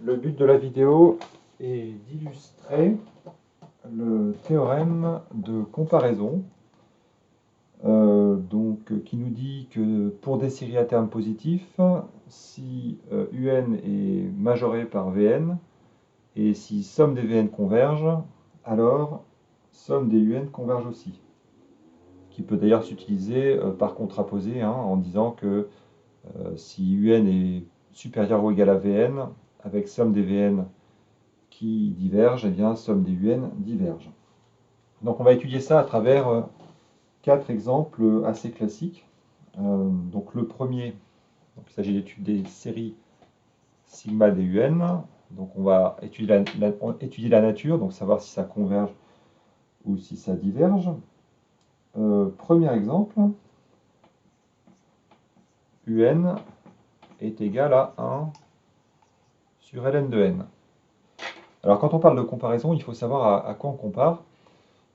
Le but de la vidéo est d'illustrer le théorème de comparaison qui nous dit que pour des séries à terme positif, si UN est majoré par Vn et si somme des Vn converge, alors somme des UN converge aussi. Qui peut d'ailleurs s'utiliser par contraposé en disant que si UN est supérieur ou égal à Vn, avec somme des Vn qui divergent, et bien somme des UN diverge. Donc on va étudier ça à travers quatre exemples assez classiques. Donc le premier, il s'agit d'étudier des séries sigma des UN. Donc on va étudier la nature, donc savoir si ça converge ou si ça diverge. Premier exemple, UN est égal à 1 sur ln de n. Alors quand on parle de comparaison, il faut savoir à quoi on compare.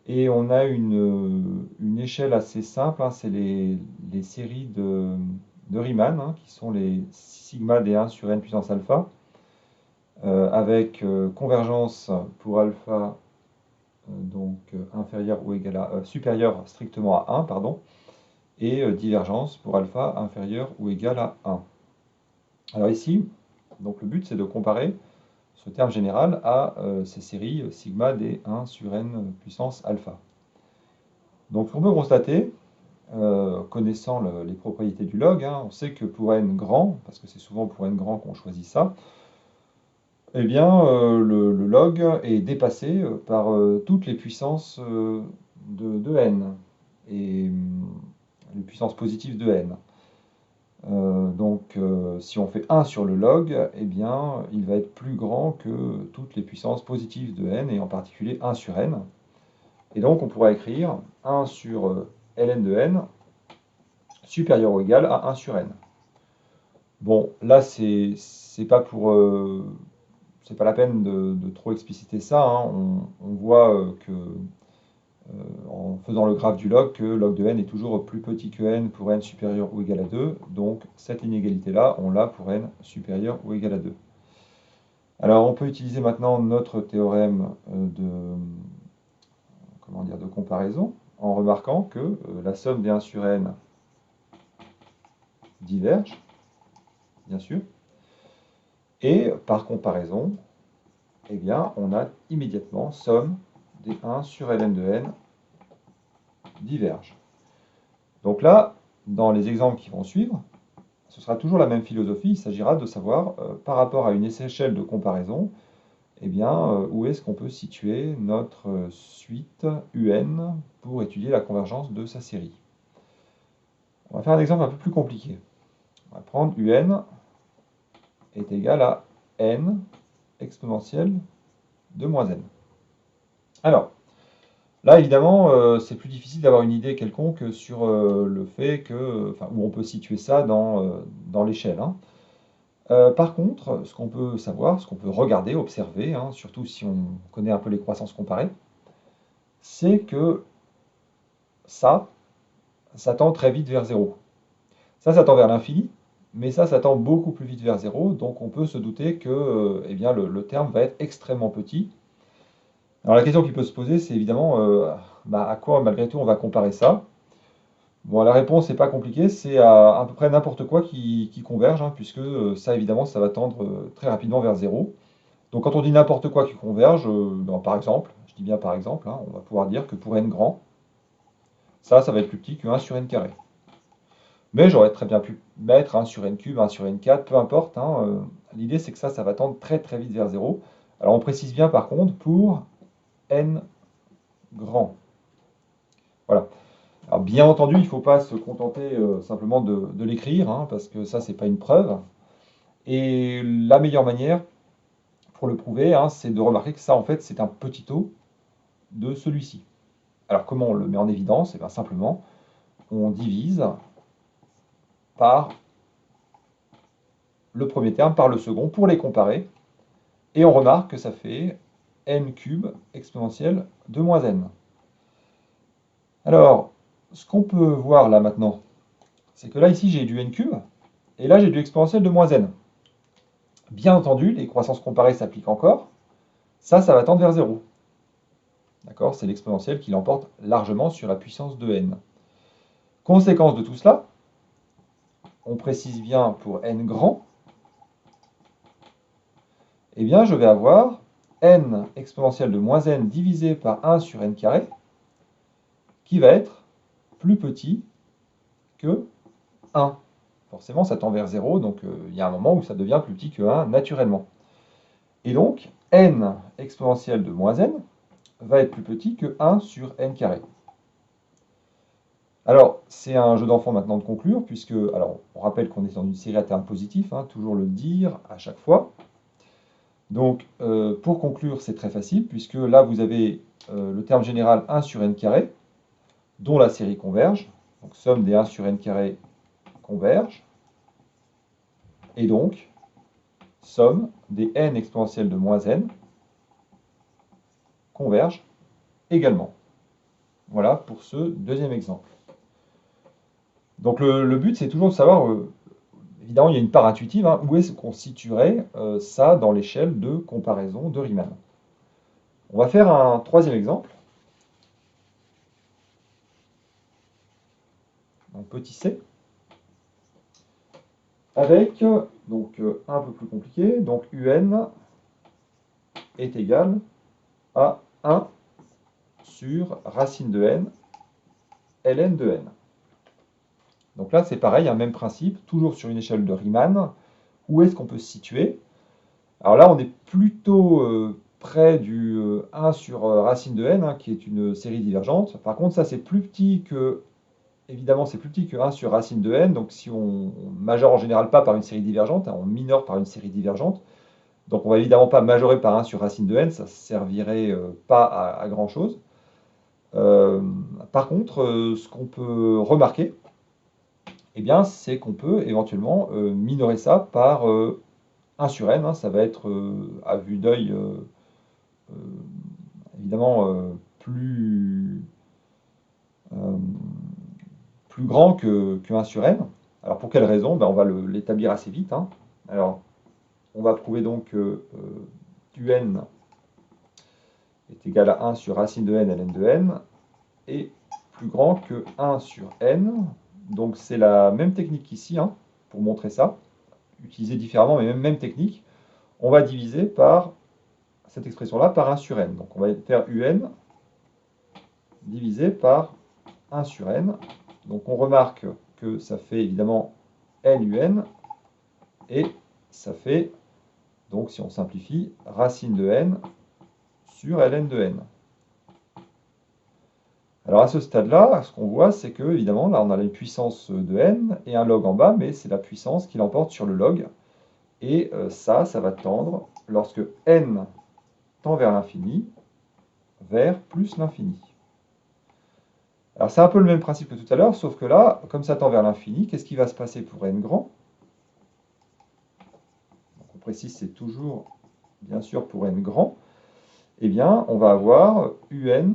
Et on a une échelle assez simple, c'est les séries de Riemann, qui sont les sigma d1 sur n puissance alpha, avec convergence pour alpha inférieur ou égal à, supérieur strictement à 1, pardon, et divergence pour alpha inférieur ou égal à 1. Alors ici, donc le but c'est de comparer ce terme général à ces séries sigma d1 sur n puissance alpha. Donc on peut constater, connaissant les propriétés du log, on sait que pour n grand, parce que c'est souvent pour n grand qu'on choisit ça, eh bien le log est dépassé par toutes les puissances de n, et les puissances positives de n. Si on fait 1 sur le log, eh bien, il va être plus grand que toutes les puissances positives de n, et en particulier 1 sur n. Et donc, on pourra écrire 1 sur ln de n supérieur ou égal à 1 sur n. Bon, là, c'est pas la peine de trop expliciter ça. On voit en faisant le graphe du log, que log de n est toujours plus petit que n pour n supérieur ou égal à 2. Donc cette inégalité-là, on l'a pour n supérieur ou égal à 2. Alors on peut utiliser maintenant notre théorème de comparaison, en remarquant que la somme des 1 sur n diverge, bien sûr, et par comparaison, eh bien, on a immédiatement somme des 1 sur ln de n diverge. Donc là, dans les exemples qui vont suivre, ce sera toujours la même philosophie. Il s'agira de savoir, par rapport à une échelle de comparaison, eh bien, où est-ce qu'on peut situer notre suite UN pour étudier la convergence de sa série. On va faire un exemple un peu plus compliqué. On va prendre UN est égal à n exponentielle de moins n. Alors, là, évidemment, c'est plus difficile d'avoir une idée quelconque sur le fait où on peut situer ça dans l'échelle. Par contre, ce qu'on peut savoir, ce qu'on peut regarder, observer, surtout si on connaît un peu les croissances comparées, c'est que ça tend très vite vers 0. Ça tend vers l'infini, mais ça tend beaucoup plus vite vers 0, donc on peut se douter que le terme va être extrêmement petit. Alors la question qui peut se poser, c'est évidemment à quoi, malgré tout, on va comparer ça. Bon, la réponse n'est pas compliquée, c'est à peu près n'importe quoi qui converge, puisque ça, évidemment, ça va tendre très rapidement vers 0. Donc quand on dit n'importe quoi qui converge, par exemple, je dis bien par exemple, on va pouvoir dire que pour n grand, ça va être plus petit que 1 sur n carré. Mais j'aurais très bien pu mettre 1 sur n cube, 1 sur n4, peu importe. L'idée, c'est que ça va tendre très très vite vers 0. Alors on précise bien par contre pour n grand. Voilà. Alors bien entendu, il ne faut pas se contenter simplement de l'écrire, parce que ça, c'est pas une preuve. Et la meilleure manière pour le prouver, c'est de remarquer que ça, en fait, c'est un petit o de celui-ci. Alors comment on le met en évidence? Bien simplement, on divise par le premier terme par le second pour les comparer, et on remarque que ça fait n cube exponentielle de moins n. Alors, ce qu'on peut voir là maintenant, c'est que là ici j'ai du n cube, et là j'ai du exponentiel de moins n. Bien entendu, les croissances comparées s'appliquent encore. Ça va tendre vers 0. D'accord? C'est l'exponentielle qui l'emporte largement sur la puissance de n. Conséquence de tout cela, on précise bien pour n grand, eh bien je vais avoir n exponentielle de moins n divisé par 1 sur n carré, qui va être plus petit que 1. Forcément, ça tend vers 0, donc il y a un moment où ça devient plus petit que 1 naturellement. Et donc, n exponentielle de moins n va être plus petit que 1 sur n carré. Alors, c'est un jeu d'enfant maintenant de conclure, puisque, alors, on rappelle qu'on est dans une série à termes positifs, hein, toujours le dire à chaque fois. Donc, pour conclure, c'est très facile, puisque là, vous avez le terme général 1 sur n carré, dont la série converge. Donc, somme des 1 sur n carré converge. Et donc, somme des n exponentielle de moins n converge également. Voilà pour ce deuxième exemple. Donc, le but, c'est toujours de savoir, évidemment, il y a une part intuitive, hein, où est-ce qu'on situerait ça dans l'échelle de comparaison de Riemann. On va faire un troisième exemple. Donc, petit c. Avec, donc un peu plus compliqué, donc un est égal à 1 sur racine de n, ln de n. Donc là, c'est pareil, un même principe, toujours sur une échelle de Riemann. Où est-ce qu'on peut se situer? Alors là, on est plutôt près du 1 sur racine de n, hein, qui est une série divergente. Par contre, ça, c'est plus petit que, évidemment, c'est plus petit que 1 sur racine de n. Donc si on majeure en général pas par une série divergente, hein, on minore par une série divergente. Donc on va évidemment pas majorer par 1 sur racine de n, ça ne servirait pas à grand-chose. Par contre, ce qu'on peut remarquer, eh bien, c'est qu'on peut éventuellement minorer ça par 1 sur n, hein, ça va être à vue d'œil euh, évidemment euh, plus grand que 1 sur n. Alors pour quelle raison? Ben, on va l'établir assez vite, hein. Alors on va prouver donc que un est égal à 1 sur racine de n ln de n est plus grand que 1 sur n. Donc c'est la même technique qu'ici, hein, pour montrer ça. Utilisée différemment, mais même technique. On va diviser par cette expression-là par 1 sur n. Donc on va faire un divisé par 1 sur n. Donc on remarque que ça fait évidemment n et ça fait, donc si on simplifie, racine de n sur ln de n. Alors à ce stade-là, ce qu'on voit, c'est que, évidemment, là on a une puissance de n et un log en bas, mais c'est la puissance qui l'emporte sur le log. Et ça va tendre, lorsque n tend vers l'infini, vers plus l'infini. Alors c'est un peu le même principe que tout à l'heure, sauf que là, comme ça tend vers l'infini, qu'est-ce qui va se passer pour n grand? Donc on précise, c'est toujours, bien sûr, pour n grand. Eh bien, on va avoir un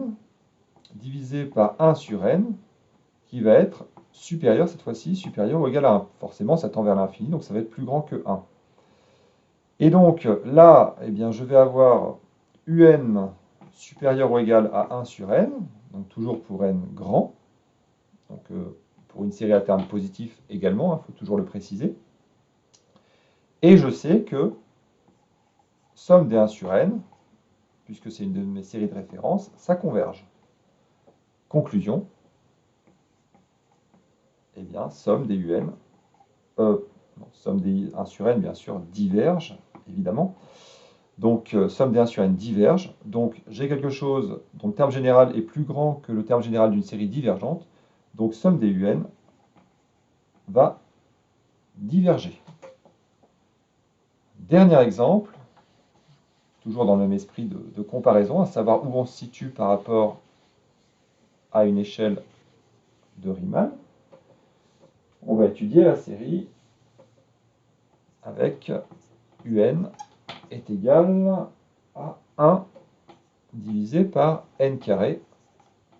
divisé par 1 sur n, qui va être supérieur, cette fois-ci, supérieur ou égal à 1. Forcément, ça tend vers l'infini, donc ça va être plus grand que 1. Et donc là, eh bien, je vais avoir un supérieur ou égal à 1 sur n, donc toujours pour n grand. Donc pour une série à termes positifs également, il faut toujours le préciser. Et je sais que somme des 1 sur n, puisque c'est une de mes séries de référence, ça converge. Conclusion, eh bien, somme des somme des 1 sur n, bien sûr, diverge, évidemment. Donc, somme des 1 sur n diverge. Donc, j'ai quelque chose dont le terme général est plus grand que le terme général d'une série divergente. Donc, somme des un va diverger. Dernier exemple, toujours dans le même esprit de comparaison, à savoir où on se situe par rapport à une échelle de Riemann. On va étudier la série avec un est égal à 1 divisé par n carré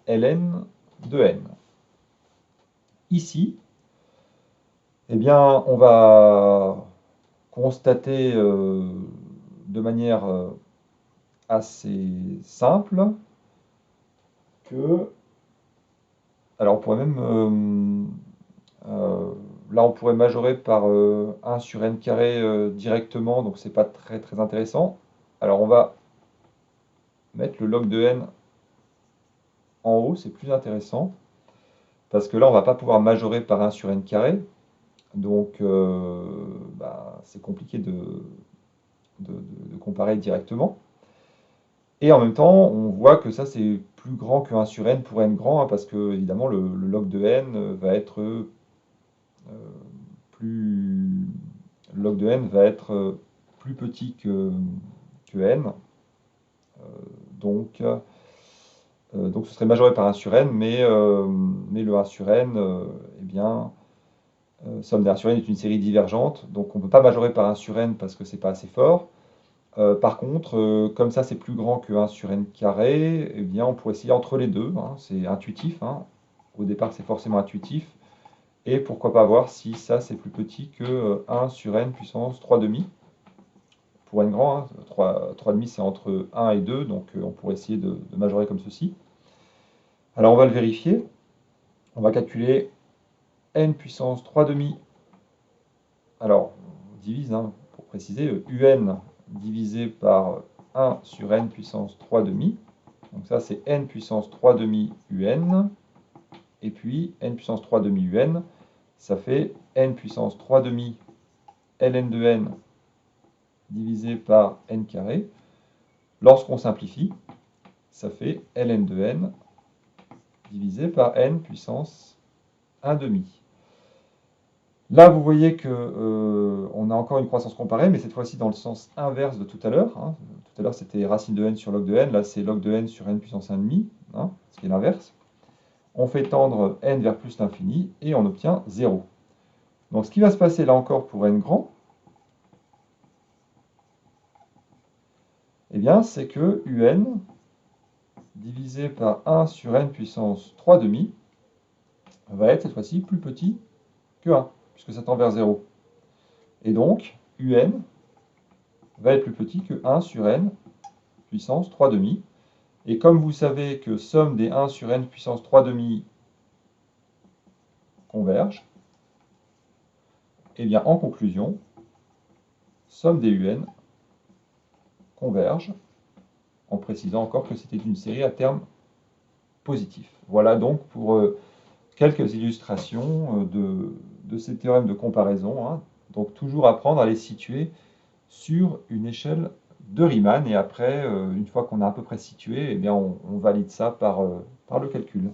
ln de n. Ici, eh bien, on va constater de manière assez simple que, alors on pourrait même, là on pourrait majorer par 1 sur n carré directement, donc c'est pas très très intéressant. Alors on va mettre le log de n en haut, c'est plus intéressant, parce que là on va pas pouvoir majorer par 1 sur n carré, donc c'est compliqué de comparer directement. Et en même temps, on voit que ça c'est plus grand que 1 sur n pour n grand, hein, parce que évidemment le log de n va être plus le log de n va être plus petit que n. Donc, donc ce serait majoré par 1 sur n, mais le 1 sur n, eh bien, somme des 1 sur n est une série divergente, donc on ne peut pas majorer par 1 sur n parce que c'est pas assez fort. Par contre, comme ça c'est plus grand que 1 sur n carré, eh bien on pourrait essayer entre les deux, hein, c'est intuitif, hein. Au départ c'est forcément intuitif, et pourquoi pas voir si ça c'est plus petit que 1 sur n puissance 3 demi. Pour n grand, hein, 3 demi c'est entre 1 et 2, donc on pourrait essayer de majorer comme ceci. Alors on va le vérifier, on va calculer n puissance 3 demi, alors on divise, hein, pour préciser, un divisé par 1 sur n puissance 3 demi, donc ça c'est n puissance 3 demi un, et puis n puissance 3 demi un, ça fait n puissance 3 demi ln de n divisé par n carré. Lorsqu'on simplifie, ça fait ln de n divisé par n puissance 1 demi. Là, vous voyez que on a encore une croissance comparée, mais cette fois-ci dans le sens inverse de tout à l'heure, hein. Tout à l'heure, c'était racine de n sur log de n. Là, c'est log de n sur n puissance 1,5, hein, ce qui est l'inverse. On fait tendre n vers plus l'infini et on obtient 0. Donc, ce qui va se passer là encore pour n grand, eh bien, c'est que un divisé par 1 sur n puissance 3 demi va être cette fois-ci plus petit que 1, puisque ça tend vers 0. Et donc, un va être plus petit que 1 sur n puissance 3 demi. Et comme vous savez que somme des 1 sur n puissance 3 demi converge, eh bien en conclusion, somme des un converge, en précisant encore que c'était une série à terme positif. Voilà donc pour quelques illustrations de ces théorèmes de comparaison, hein. Donc toujours apprendre à les situer sur une échelle de Riemann, et après, une fois qu'on a à peu près situé, eh bien on valide ça par le calcul.